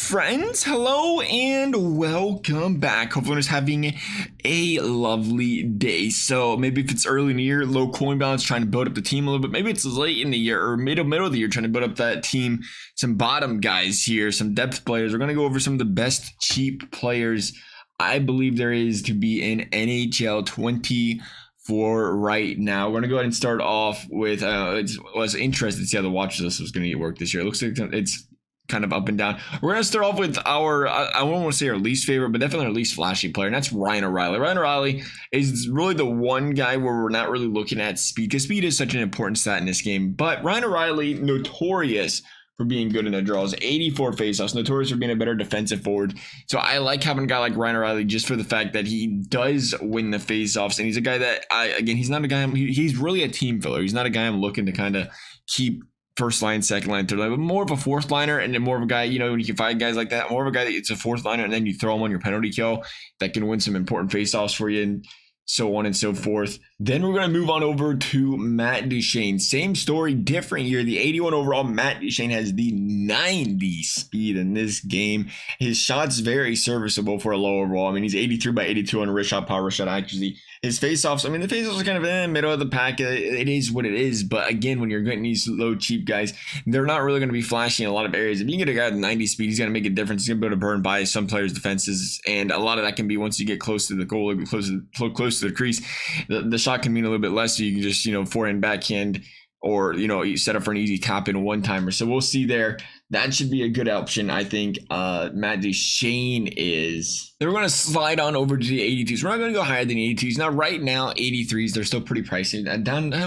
friends, hello and welcome back. Hopefully everyone's having a lovely day. So maybe if it's early in the year, low coin balance, trying to build up the team a little bit. Maybe it's late in the year or middle of the year, trying to build up that team. Some bottom guys here, some depth players. We're going to go over some of the best cheap players I believe there is to be in NHL 24 right now. We're going to go ahead and start off with, I was interested to see how the watch list was going to get work this year. It looks like it's kind of up and down. We're going to start off with our, I won't want to say our least favorite, but definitely our least flashy player, and that's Ryan O'Reilly. Ryan O'Reilly is really the one guy where we're not really looking at speed, because speed is such an important stat in this game. But Ryan O'Reilly, notorious for being good in the draws, 84 faceoffs, notorious for being a better defensive forward. So I like having a guy like Ryan O'Reilly just for the fact that he does win the faceoffs, and he's a guy that, he's not a guy, he's really a team filler. He's not a guy I'm looking to kind of keep first line, second line, third line, but more of a fourth liner, and then more of a guy, when you can find guys like that, more of a guy that it's a fourth liner, and then you throw him on your penalty kill that can win some important faceoffs for you, and so on and so forth. Then we're going to move on over to Matt Duchene. Same story, different year. The 81 overall, Matt Duchene has the 90 speed in this game. His shot's very serviceable for a low overall. I mean, he's 83 by 82 on wrist shot power, wrist shot accuracy. His faceoffs, the faceoffs are kind of in middle of the pack. It is what it is. But again, when you're getting these low, cheap guys, they're not really going to be flashy in a lot of areas. If you can get a guy with 90 speed, he's going to make a difference. He's going to be able to burn by some players' defenses. And a lot of that can be once you get close to the goal, close to the crease. The shot can mean a little bit less. So you can just, forehand, backhand, or, you set up for an easy tap in one timer. So we'll see there. That should be a good option, I think. Matt Duchene is. Then we're going to slide on over to the 82s. We're not going to go higher than 82s. Now, right now, 83s, they're still pretty pricey.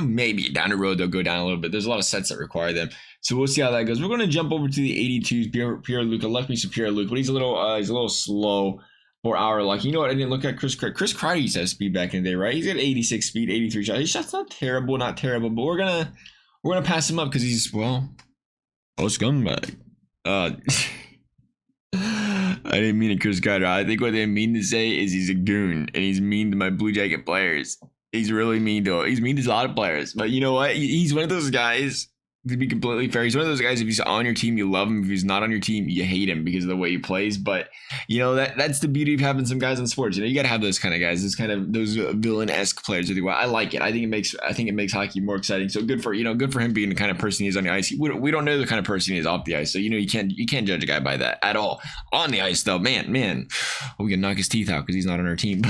Maybe down the road, they'll go down a little bit. There's a lot of sets that require them. So we'll see how that goes. We're going to jump over to the 82s. Pierre-Luc. I left me some Pierre-Luc, but he's a little slow for our luck. You know what? I didn't look at Chris Kreider. Chris Kreider used to have speed back in the day, right? He's got 86 speed, 83 shot. His shot's not terrible, but we're gonna pass him up because he's, a scumbag. I didn't mean it, Chris Kreider. I think what they mean to say is he's a goon, and he's mean to my Blue Jacket players. He's really mean to a lot of players. But you know what? He's one of those guys, to be completely fair, he's one of those guys, if he's on your team, you love him. If he's not on your team, you hate him because of the way he plays. But, that's the beauty of having some guys in sports. You got to have those kind of guys, those villain-esque players. I like it. I think it makes hockey more exciting. So good for him being the kind of person he is on the ice. We don't know the kind of person he is off the ice. So, you can't judge a guy by that at all. On the ice, though, man, we can knock his teeth out because he's not on our team.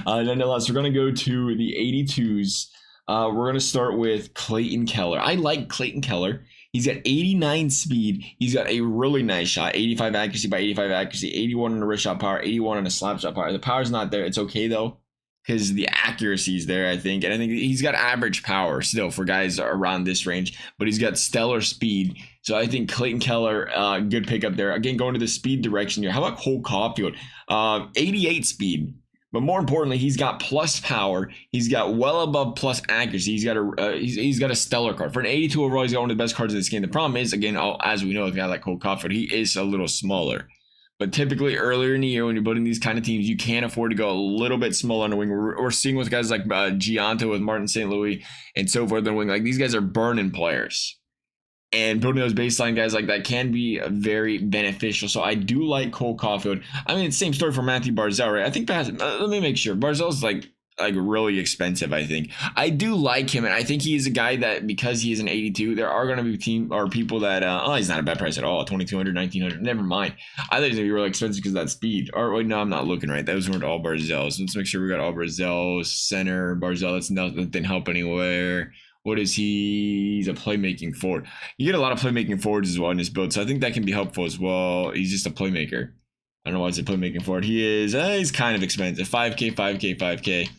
Nonetheless, we're going to go to the 82s. We're going to start with Clayton Keller. I like Clayton Keller. He's got 89 speed. He's got a really nice shot. 85 accuracy by 85 accuracy. 81 on the wrist shot power. 81 on the slap shot power. The power's not there. It's okay, though, because the accuracy is there, I think. And I think he's got average power still for guys around this range. But he's got stellar speed. So I think Clayton Keller, good pickup there. Again, going to the speed direction here. How about Cole Caulfield? 88 speed. But more importantly, he's got plus power. He's got well above plus accuracy. He's got a stellar card. For an 82 overall, he's got one of the best cards in this game. The problem is, again, as we know, with a guy like Cole Caulfield, he is a little smaller. But typically, earlier in the year, when you're building these kind of teams, you can't afford to go a little bit smaller on the wing. We're seeing with guys like Gianto with Martin St. Louis and so forth on the wing. Like, these guys are burning players. And building those baseline guys like that can be very beneficial. So I do like Cole Caulfield. It's the same story for Matthew Barzal, right? I think let me make sure. Barzal's like really expensive, I think. I do like him, and I think he is a guy that, because he is an 82, there are going to be people that, he's not a bad price at all. 2,200, 1,900, never mind. I think he's going to be really expensive because of that speed. Or wait, no, I'm not looking right. Those weren't all Barzals. Let's make sure we got all Barzal, center, Barzal. That didn't help anywhere. What is he? He's a playmaking forward. You get a lot of playmaking forwards as well in this build, so I think that can be helpful as well. He's just a playmaker. I don't know why he's a playmaking forward. He's kind of expensive. 5K, 5K, 5K.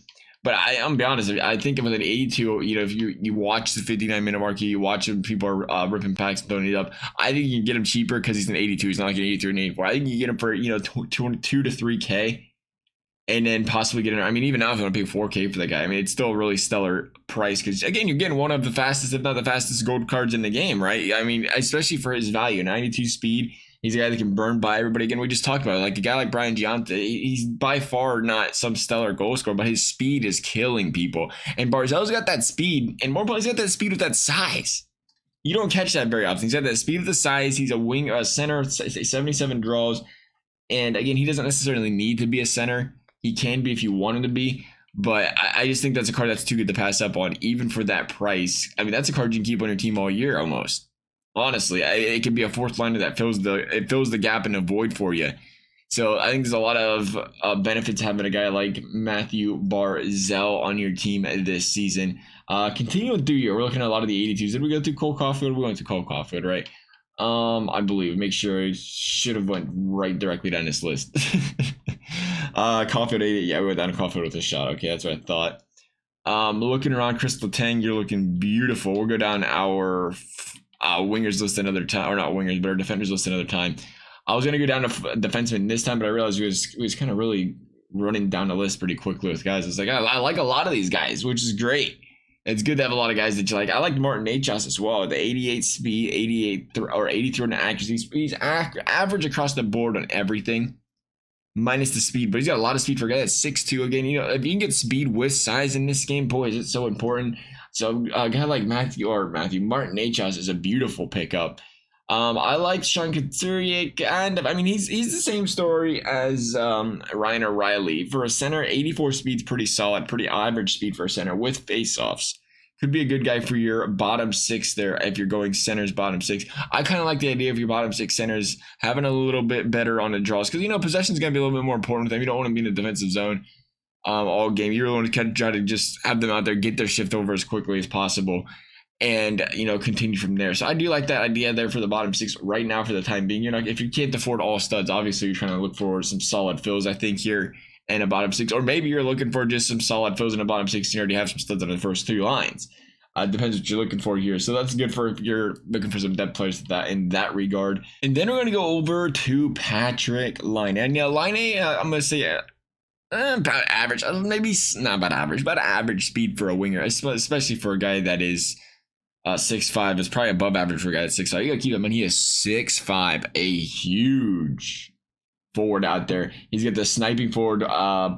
But I'm going to be honest, I think with an 82, if you watch the 59-minute marquee, you watch him, people are ripping packs and throwing it up. I think you can get him cheaper because he's an 82. He's not like an 83 or an 84. I think you get him for, 2 to 3K. And then possibly get an, even now if you want to pay 4K for that guy, it's still a really stellar price because, again, you're getting one of the fastest, if not the fastest, gold cards in the game, right? Especially for his value, 92 speed. He's a guy that can burn by everybody. Again, we just talked about it. Like a guy like Brian Giante, he's by far not some stellar goal scorer, but his speed is killing people. And Barzal's got that speed, and more importantly, he's got that speed with that size. You don't catch that very often. He's got that speed of the size. He's a wing, a center, 77 draws. And again, he doesn't necessarily need to be a center. He can be if you want him to be. But I just think that's a card that's too good to pass up on, even for that price. I mean, that's a card you can keep on your team all year almost. Honestly, it could be a fourth liner that fills the gap and a void for you. So I think there's a lot of benefits having a guy like Matthew Barzal on your team this season. Continuing through here, we're looking at a lot of the 82s. Did we go through Cole Caulfield? We went to Cole Caulfield, right? I believe. Make sure I should have went right directly down this list. Caulfield 88. Yeah, we went down to Caulfield with a shot. Okay, that's what I thought. Looking around, Crystal Tang, you're looking beautiful. We'll go down our wingers list another time, or not wingers, but our defenders list another time. I was gonna go down to defenseman this time, but I realized we was kind of really running down the list pretty quickly with guys. It's like I like a lot of these guys, which is great. It's good to have a lot of guys that you like. I like Martin Necas as well. The 88 speed, 83 in accuracy. He's average across the board on everything, minus the speed. But he's got a lot of speed for a guy that's 6'2". Again, you know, if you can get speed with size in this game, boy, is it so important. So a guy like Martin Necas is a beautiful pickup. I like Sean Couturier, kind of. I mean, he's the same story as Ryan O'Reilly. For a center, 84 speed's pretty solid, pretty average speed for a center with face-offs. Could be a good guy for your bottom six there if you're going centers bottom six. I kind of like the idea of your bottom six centers having a little bit better on the draws because, you know, possession's going to be a little bit more important with them. You don't want to be in the defensive zone all game. You really want to kind of try to just have them out there, get their shift over as quickly as possible, and, you know, continue from there. So I do like that idea there for the bottom six right now for the time being. You're not, if you can't afford all studs, obviously you're trying to look for some solid fills, I think, here in a bottom six. Or maybe you're looking for just some solid fills in a bottom six and you already have some studs on the first three lines. Depends what you're looking for here. So that's good for if you're looking for some depth players in that regard. And then we're going to go over to Patrick Laine. And yeah, Laine, I'm going to say about average. Maybe not about average, but average speed for a winger, especially for a guy that is 6'5", is probably above average for a guy that's 6'5". You gotta keep him in. He is 6'5", a huge forward out there. He's got the sniping forward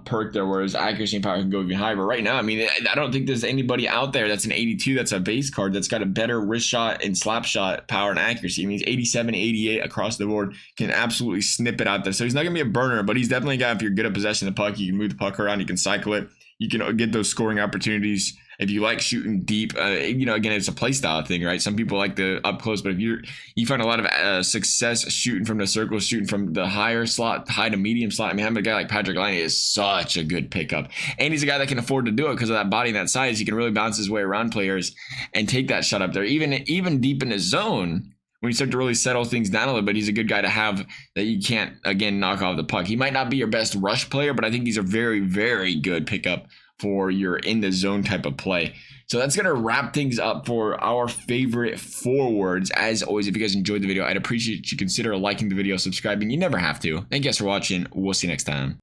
perk there where his accuracy and power can go even higher. But right now, I mean, I don't think there's anybody out there that's an 82 that's a base card that's got a better wrist shot and slap shot power and accuracy. I mean, he's 87, 88 across the board, can absolutely snip it out there. So he's not gonna be a burner, but he's definitely a guy if you're good at possessing the puck. You can move the puck around, you can cycle it, you can get those scoring opportunities. If you like shooting deep, you know, again, it's a play style thing, right? Some people like the up close, but if you find a lot of success shooting from the circle, shooting from the higher slot, high to medium slot. I mean, having a guy like Patrick Laine is such a good pickup. And he's a guy that can afford to do it because of that body and that size. He can really bounce his way around players and take that shot up there. Even deep in his zone, when you start to really settle things down a little bit, he's a good guy to have that you can't, again, knock off the puck. He might not be your best rush player, but I think he's a very, very good pickup for your in the zone type of play. So that's going to wrap things up for our favorite forwards. As always, if you guys enjoyed the video, I'd appreciate you consider liking the video, subscribing. You never have to. Thank you guys for watching. We'll see you next time.